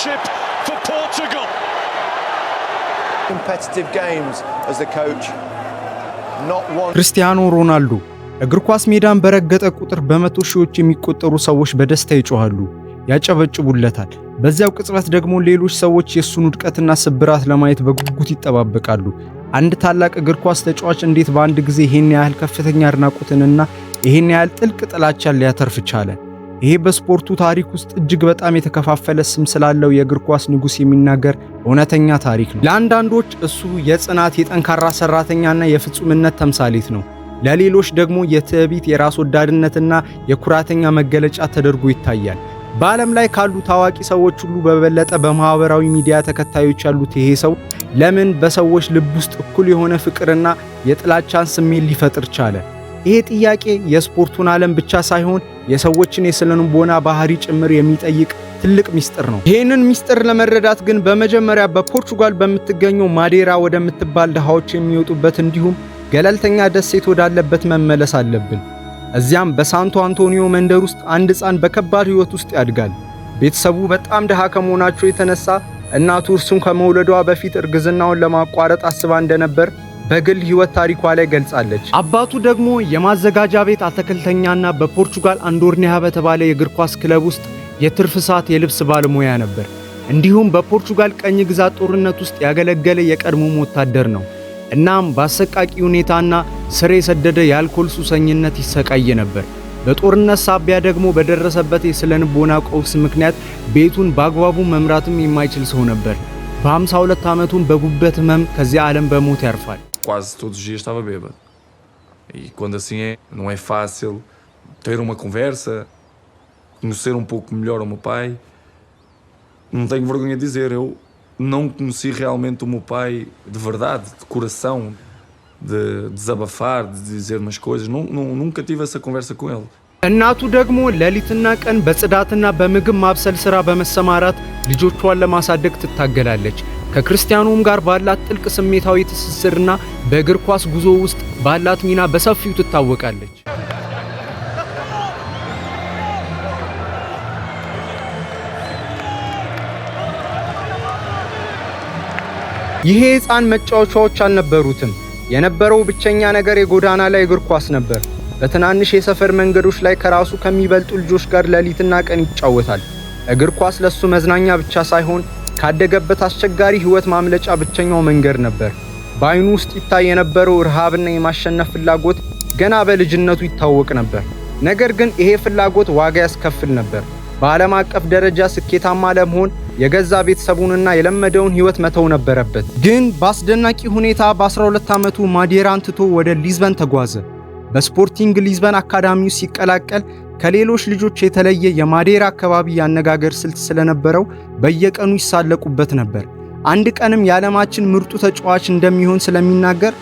championship for Portugal. Competitive games as the coach. Not one. ክርስቲያኖ ሮናልዶ እግር ኳስ ሜዳን በረገጠ ቁጥር በመቶ ሺዎች የሚቆጠሩ ሰዎች በደስታ ይጮሃሉ፣ ያጨበጭቡለታል። በዚያው ቅጽበት ደግሞ ሌሎች ሰዎች የሱን ውድቀትና ስብራት ለማየት በጉጉት ይጠባበቃሉ። አንድ ታላቅ እግር ኳስ ተጫዋች እንዴት በአንድ ጊዜ ይሄን ያህል ከፍተኛ አድናቆትንና ይሄን ያህል ጥልቅ ጥላቻን ሊያተርፍ ቻለ? ይሄ በስፖርቱ ታሪክ ውስጥ እጅግ በጣም የተከፋፈለ ስም ስላለው የእግር ኳስ ንጉስ የሚናገር እውነተኛ ታሪክ ነው። ለአንዳንዶች እሱ የጽናት የጠንካራ ሰራተኛና የፍጹምነት ተምሳሌት ነው። ለሌሎች ደግሞ የትዕቢት የራስ ወዳድነትና የኩራተኛ መገለጫ ተደርጎ ይታያል። በዓለም ላይ ካሉ ታዋቂ ሰዎች ሁሉ በበለጠ በማህበራዊ ሚዲያ ተከታዮች ያሉት ይሄ ሰው ለምን በሰዎች ልብ ውስጥ እኩል የሆነ ፍቅርና የጥላቻን ስሜት ሊፈጥር ቻለ? ይሄ ጥያቄ የስፖርቱን ዓለም ብቻ ሳይሆን የሰዎችን የስነልቦና ባህሪ ጭምር የሚጠይቅ ትልቅ ሚስጥር ነው። ይሄንን ሚስጥር ለመረዳት ግን በመጀመሪያ በፖርቹጋል በምትገኘው ማዴራ ወደምትባል ድሃዎች የሚወጡበት እንዲሁም ገለልተኛ ደሴት ወዳለበት መመለስ አለብን። እዚያም በሳንቶ አንቶኒዮ መንደር ውስጥ አንድ ሕፃን በከባድ ሕይወት ውስጥ ያድጋል። ቤተሰቡ በጣም ድሃ ከመሆናቸው የተነሳ እናቱ እርሱን ከመውለዷ በፊት እርግዝናውን ለማቋረጥ አስባ እንደነበር በግል ሕይወት ታሪኳ ላይ ገልጻለች። አባቱ ደግሞ የማዘጋጃ ቤት አትክልተኛና በፖርቹጋል አንዶርኒያ በተባለ የእግር ኳስ ክለብ ውስጥ የትርፍ ሰዓት የልብስ ባለሙያ ነበር። እንዲሁም በፖርቹጋል ቀኝ ግዛት ጦርነት ውስጥ ያገለገለ የቀድሞ ወታደር ነው። እናም በአሰቃቂ ሁኔታና ስር የሰደደ የአልኮል ሱሰኝነት ይሰቃይ ነበር። በጦርነት ሳቢያ ደግሞ በደረሰበት የስነልቦና ቀውስ ምክንያት ቤቱን በአግባቡ መምራትም የማይችል ሰው ነበር። በ52 ዓመቱም በጉበት ህመም ከዚህ ዓለም በሞት ያርፋል። Quase todos os dias estava bêbado. E quando assim é, não é fácil ter uma conversa, conhecer um pouco melhor o meu pai. Não tenho vergonha de dizer, eu não conheci realmente o meu pai de verdade, de coração, de desabafar, de dizer umas coisas. Nunca tive essa conversa com ele. እናቱ ደግሞ ሌሊትና ቀን በጽዳትና በምግብ ማብሰል ሥራ በመሰማራት ልጆቿን ለማሳደግ ትታገላለች። ከክርስቲያኖም ጋር ባላት ጥልቅ ስሜታዊ ትስስርና በእግር ኳስ ጉዞ ውስጥ ባላት ሚና በሰፊው ትታወቃለች። ይሄ ሕፃን መጫወቻዎች አልነበሩትም። የነበረው ብቸኛ ነገር የጎዳና ላይ እግር ኳስ ነበር። በትናንሽ የሰፈር መንገዶች ላይ ከራሱ ከሚበልጡ ልጆች ጋር ሌሊትና ቀን ይጫወታል። እግር ኳስ ለሱ መዝናኛ ብቻ ሳይሆን ካደገበት አስቸጋሪ ሕይወት ማምለጫ ብቸኛው መንገድ ነበር። በዓይኑ ውስጥ ይታይ የነበረው ረሃብና የማሸነፍ ፍላጎት ገና በልጅነቱ ይታወቅ ነበር። ነገር ግን ይሄ ፍላጎት ዋጋ ያስከፍል ነበር። በዓለም አቀፍ ደረጃ ስኬታማ ለመሆን የገዛ ቤተሰቡንና የለመደውን ሕይወት መተው ነበረበት። ግን በአስደናቂ ሁኔታ በ12 ዓመቱ ማዴራን ትቶ ወደ ሊዝበን ተጓዘ። በስፖርቲንግ ሊዝበን አካዳሚው ሲቀላቀል ከሌሎች ልጆች የተለየ የማዴራ አካባቢ ያነጋገር ስልት ስለነበረው በየቀኑ ይሳለቁበት ነበር። አንድ ቀንም የዓለማችን ምርጡ ተጫዋች እንደሚሆን ስለሚናገር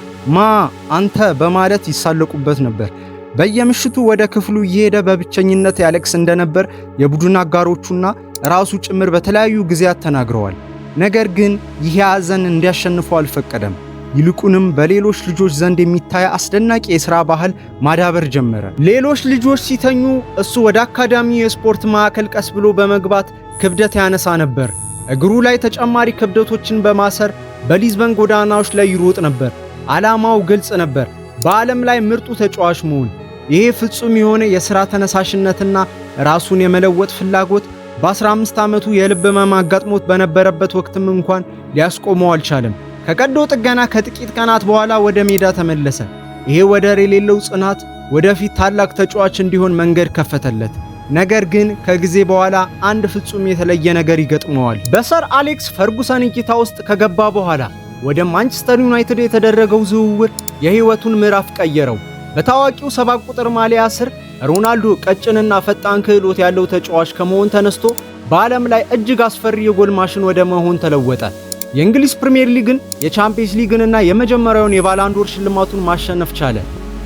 አንተ በማለት ይሳለቁበት ነበር። በየምሽቱ ወደ ክፍሉ እየሄደ በብቸኝነት ያለቅስ እንደነበር የቡድን አጋሮቹና ራሱ ጭምር በተለያዩ ጊዜያት ተናግረዋል። ነገር ግን ይህ ሐዘን እንዲያሸንፈው አልፈቀደም። ይልቁንም በሌሎች ልጆች ዘንድ የሚታይ አስደናቂ የሥራ ባህል ማዳበር ጀመረ። ሌሎች ልጆች ሲተኙ እሱ ወደ አካዳሚው የስፖርት ማዕከል ቀስ ብሎ በመግባት ክብደት ያነሳ ነበር። እግሩ ላይ ተጨማሪ ክብደቶችን በማሰር በሊዝበን ጎዳናዎች ላይ ይሮጥ ነበር። ዓላማው ግልጽ ነበር፣ በዓለም ላይ ምርጡ ተጫዋች መሆን። ይሄ ፍጹም የሆነ የሥራ ተነሳሽነትና ራሱን የመለወጥ ፍላጎት በ15 ዓመቱ የልብ ህመም አጋጥሞት በነበረበት ወቅትም እንኳን ሊያስቆመው አልቻለም። ከቀዶ ጥገና ከጥቂት ቀናት በኋላ ወደ ሜዳ ተመለሰ። ይሄ ወደር የሌለው ጽናት ወደፊት ታላቅ ተጫዋች እንዲሆን መንገድ ከፈተለት። ነገር ግን ከጊዜ በኋላ አንድ ፍጹም የተለየ ነገር ይገጥመዋል። በሰር አሌክስ ፈርጉሰን እይታ ውስጥ ከገባ በኋላ ወደ ማንቸስተር ዩናይትድ የተደረገው ዝውውር የህይወቱን ምዕራፍ ቀየረው። በታዋቂው 7 ቁጥር ማሊያ ስር ሮናልዶ ቀጭንና ፈጣን ክህሎት ያለው ተጫዋች ከመሆን ተነስቶ በዓለም ላይ እጅግ አስፈሪ የጎል ማሽን ወደ መሆን ተለወጠ። የእንግሊዝ ፕሪሚየር ሊግን፣ የቻምፒየንስ ሊግንና የመጀመሪያውን የባላንዶር ሽልማቱን ማሸነፍ ቻለ።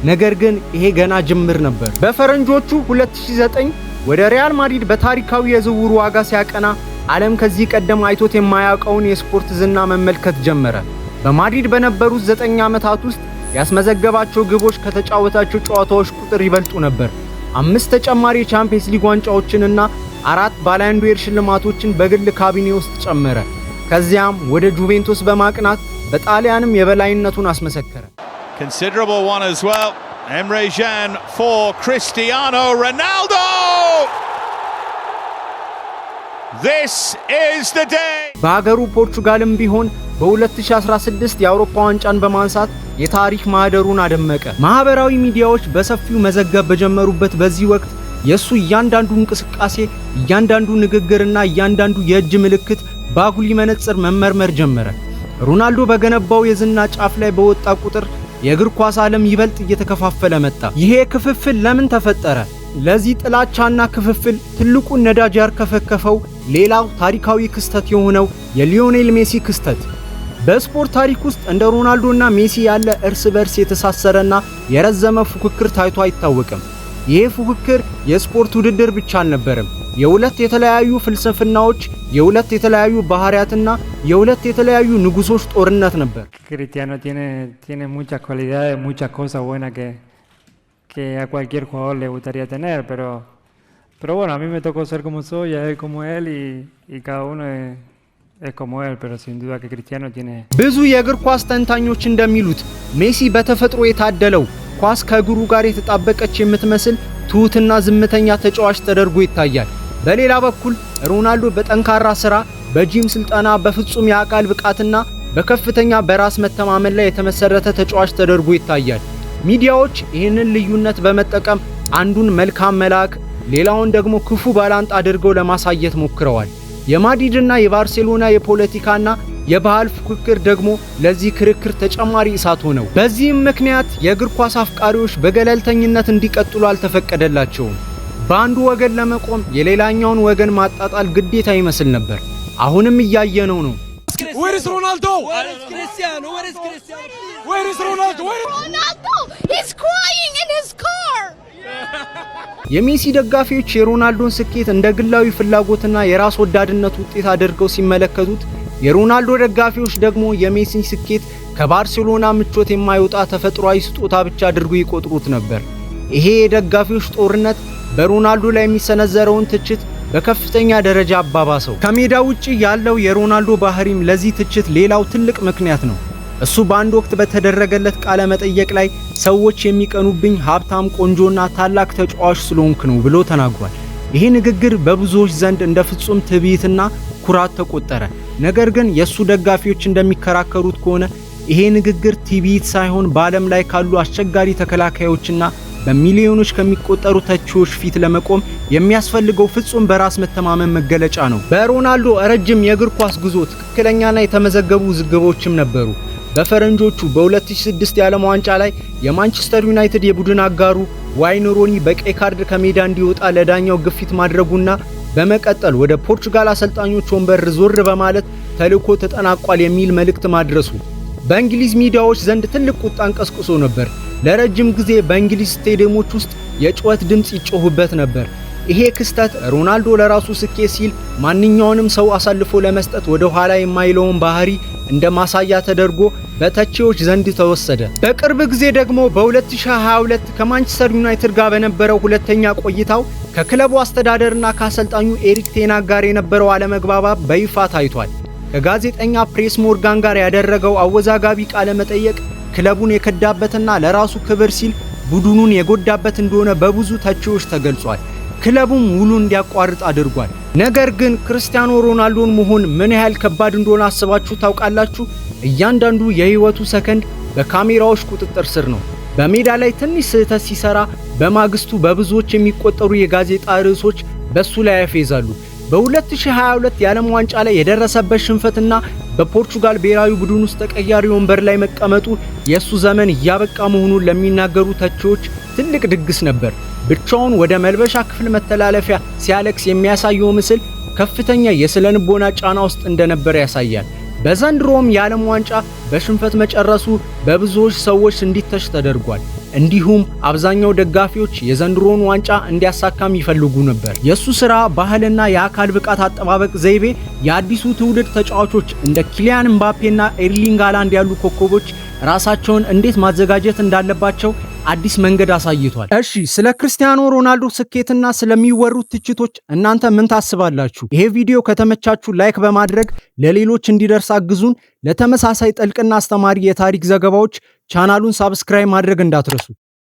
ነገር ግን ይሄ ገና ጅምር ነበር። በፈረንጆቹ 2009 ወደ ሪያል ማድሪድ በታሪካዊ የዝውውር ዋጋ ሲያቀና ዓለም ከዚህ ቀደም አይቶት የማያውቀውን የስፖርት ዝና መመልከት ጀመረ። በማድሪድ በነበሩት 9 ዓመታት ውስጥ ያስመዘገባቸው ግቦች ከተጫወታቸው ጨዋታዎች ቁጥር ይበልጡ ነበር። 5 ተጨማሪ የቻምፒየንስ ሊግ ዋንጫዎችንና 4 ባላንድ ዶር ሽልማቶችን በግል ካቢኔ ውስጥ ጨመረ። ከዚያም ወደ ጁቬንቱስ በማቅናት በጣሊያንም የበላይነቱን አስመሰከረ። Considerable one as well. Emre Can for Cristiano Ronaldo. This is the day. በሀገሩ ፖርቹጋልም ቢሆን በ2016 የአውሮፓ ዋንጫን በማንሳት የታሪክ ማህደሩን አደመቀ። ማህበራዊ ሚዲያዎች በሰፊው መዘገብ በጀመሩበት በዚህ ወቅት የሱ እያንዳንዱ እንቅስቃሴ፣ እያንዳንዱ ንግግርና እያንዳንዱ የእጅ ምልክት በአጉሊ መነጽር መመርመር ጀመረ። ሮናልዶ በገነባው የዝና ጫፍ ላይ በወጣ ቁጥር የእግር ኳስ ዓለም ይበልጥ እየተከፋፈለ መጣ። ይሄ ክፍፍል ለምን ተፈጠረ? ለዚህ ጥላቻና ክፍፍል ትልቁን ነዳጅ ያርከፈከፈው ሌላው ታሪካዊ ክስተት የሆነው የሊዮኔል ሜሲ ክስተት። በስፖርት ታሪክ ውስጥ እንደ ሮናልዶና ሜሲ ያለ እርስ በርስ የተሳሰረና የረዘመ ፉክክር ታይቶ አይታወቅም። ይሄ ፉክክር የስፖርት ውድድር ብቻ አልነበረም። የሁለት የተለያዩ ፍልስፍናዎች፣ የሁለት የተለያዩ ባህሪያትና የሁለት የተለያዩ ንጉሶች ጦርነት ነበር። Cristiano tiene muchas cualidades, muchas cosas buenas que a cualquier jugador le gustaría tener, pero bueno, a mí me tocó ser como soy, a él como él y cada uno es como él, pero sin duda que Cristiano tiene ብዙ የእግር ኳስ ተንታኞች እንደሚሉት ሜሲ በተፈጥሮ የታደለው ኳስ ከእግሩ ጋር የተጣበቀች የምትመስል ትሁትና ዝምተኛ ተጫዋች ተደርጎ ይታያል። በሌላ በኩል ሮናልዶ በጠንካራ ስራ፣ በጂም ስልጠና፣ በፍጹም የአካል ብቃትና በከፍተኛ በራስ መተማመን ላይ የተመሰረተ ተጫዋች ተደርጎ ይታያል። ሚዲያዎች ይህንን ልዩነት በመጠቀም አንዱን መልካም መልአክ ሌላውን ደግሞ ክፉ ባላንጣ አድርገው ለማሳየት ሞክረዋል። የማድሪድና የባርሴሎና የፖለቲካና የባህል ፉክክር ደግሞ ለዚህ ክርክር ተጨማሪ እሳት ሆነው፣ በዚህም ምክንያት የእግር ኳስ አፍቃሪዎች በገለልተኝነት እንዲቀጥሉ አልተፈቀደላቸውም። በአንዱ ወገን ለመቆም የሌላኛውን ወገን ማጣጣል ግዴታ ይመስል ነበር። አሁንም እያየነው ነው። Where is Ronaldo? Where is Cristiano? Where is Cristiano? Where is Ronaldo? Ronaldo! He's crying in his car! የሜሲ ደጋፊዎች የሮናልዶን ስኬት እንደ ግላዊ ፍላጎትና የራስ ወዳድነት ውጤት አድርገው ሲመለከቱት፣ የሮናልዶ ደጋፊዎች ደግሞ የሜሲን ስኬት ከባርሴሎና ምቾት የማይወጣ ተፈጥሯዊ ስጦታ ብቻ አድርገው ይቆጥሩት ነበር። ይሄ የደጋፊዎች ጦርነት በሮናልዶ ላይ የሚሰነዘረውን ትችት በከፍተኛ ደረጃ አባባሰው። ከሜዳ ውጪ ያለው የሮናልዶ ባህሪም ለዚህ ትችት ሌላው ትልቅ ምክንያት ነው። እሱ በአንድ ወቅት በተደረገለት ቃለ መጠየቅ ላይ ሰዎች የሚቀኑብኝ ሀብታም፣ ቆንጆና ታላቅ ተጫዋች ስለሆንክ ነው ብሎ ተናግሯል። ይሄ ንግግር በብዙዎች ዘንድ እንደ ፍጹም ትዕቢትና ኩራት ተቆጠረ። ነገር ግን የሱ ደጋፊዎች እንደሚከራከሩት ከሆነ ይሄ ንግግር ትዕቢት ሳይሆን በዓለም ላይ ካሉ አስቸጋሪ ተከላካዮችና በሚሊዮኖች ከሚቆጠሩ ተቺዎች ፊት ለመቆም የሚያስፈልገው ፍጹም በራስ መተማመን መገለጫ ነው። በሮናልዶ ረጅም የእግር ኳስ ጉዞ ትክክለኛና የተመዘገቡ ውዝግቦችም ነበሩ። በፈረንጆቹ በ2006 የዓለም ዋንጫ ላይ የማንቸስተር ዩናይትድ የቡድን አጋሩ ዋይን ሮኒ በቀይ ካርድ ከሜዳ እንዲወጣ ለዳኛው ግፊት ማድረጉና በመቀጠል ወደ ፖርቹጋል አሰልጣኞች ወንበር ዞር በማለት ተልዕኮ ተጠናቋል የሚል መልእክት ማድረሱ በእንግሊዝ ሚዲያዎች ዘንድ ትልቅ ቁጣን ቀስቅሶ ነበር። ለረጅም ጊዜ በእንግሊዝ ስቴዲየሞች ውስጥ የጩኸት ድምጽ ይጮህበት ነበር። ይሄ ክስተት ሮናልዶ ለራሱ ስኬት ሲል ማንኛውንም ሰው አሳልፎ ለመስጠት ወደ ኋላ የማይለውን ባህሪ እንደ ማሳያ ተደርጎ በተቺዎች ዘንድ ተወሰደ። በቅርብ ጊዜ ደግሞ በ2022 ከማንቸስተር ዩናይትድ ጋር በነበረው ሁለተኛ ቆይታው ከክለቡ አስተዳደርና ከአሰልጣኙ ኤሪክ ቴን ሃግ ጋር የነበረው አለመግባባት በይፋ ታይቷል። ከጋዜጠኛ ፕሬስ ሞርጋን ጋር ያደረገው አወዛጋቢ ቃለ መጠየቅ ክለቡን የከዳበትና ለራሱ ክብር ሲል ቡድኑን የጎዳበት እንደሆነ በብዙ ተቺዎች ተገልጿል። ክለቡም ውሉ እንዲያቋርጥ አድርጓል። ነገር ግን ክርስቲያኖ ሮናልዶን መሆን ምን ያህል ከባድ እንደሆነ አስባችሁ ታውቃላችሁ? እያንዳንዱ የህይወቱ ሰከንድ በካሜራዎች ቁጥጥር ስር ነው። በሜዳ ላይ ትንሽ ስህተት ሲሰራ በማግስቱ በብዙዎች የሚቆጠሩ የጋዜጣ ርዕሶች በሱ ላይ ያፌዛሉ። በ2022 የዓለም ዋንጫ ላይ የደረሰበት ሽንፈትና በፖርቹጋል ብሔራዊ ቡድን ውስጥ ተቀያሪ ወንበር ላይ መቀመጡ የሱ ዘመን እያበቃ መሆኑን ለሚናገሩ ተቺዎች ትልቅ ድግስ ነበር። ብቻውን ወደ መልበሻ ክፍል መተላለፊያ ሲያለቅስ የሚያሳየው ምስል ከፍተኛ የስለንቦና ጫና ውስጥ እንደነበር ያሳያል። በዘንድሮም የዓለም ዋንጫ በሽንፈት መጨረሱ በብዙዎች ሰዎች እንዲተች ተደርጓል። እንዲሁም አብዛኛው ደጋፊዎች የዘንድሮን ዋንጫ እንዲያሳካም ይፈልጉ ነበር። የሱ ስራ፣ ባህልና የአካል ብቃት አጠባበቅ ዘይቤ የአዲሱ ትውልድ ተጫዋቾች እንደ ኪሊያን ምባፔና ኤርሊንግ ሃላንድ ያሉ ኮከቦች ራሳቸውን እንዴት ማዘጋጀት እንዳለባቸው አዲስ መንገድ አሳይቷል። እሺ ስለ ክርስቲያኖ ሮናልዶ ስኬትና ስለሚወሩት ትችቶች እናንተ ምን ታስባላችሁ? ይሄ ቪዲዮ ከተመቻችሁ ላይክ በማድረግ ለሌሎች እንዲደርስ አግዙን። ለተመሳሳይ ጥልቅና አስተማሪ የታሪክ ዘገባዎች ቻናሉን ሳብስክራይብ ማድረግ እንዳትረሱ።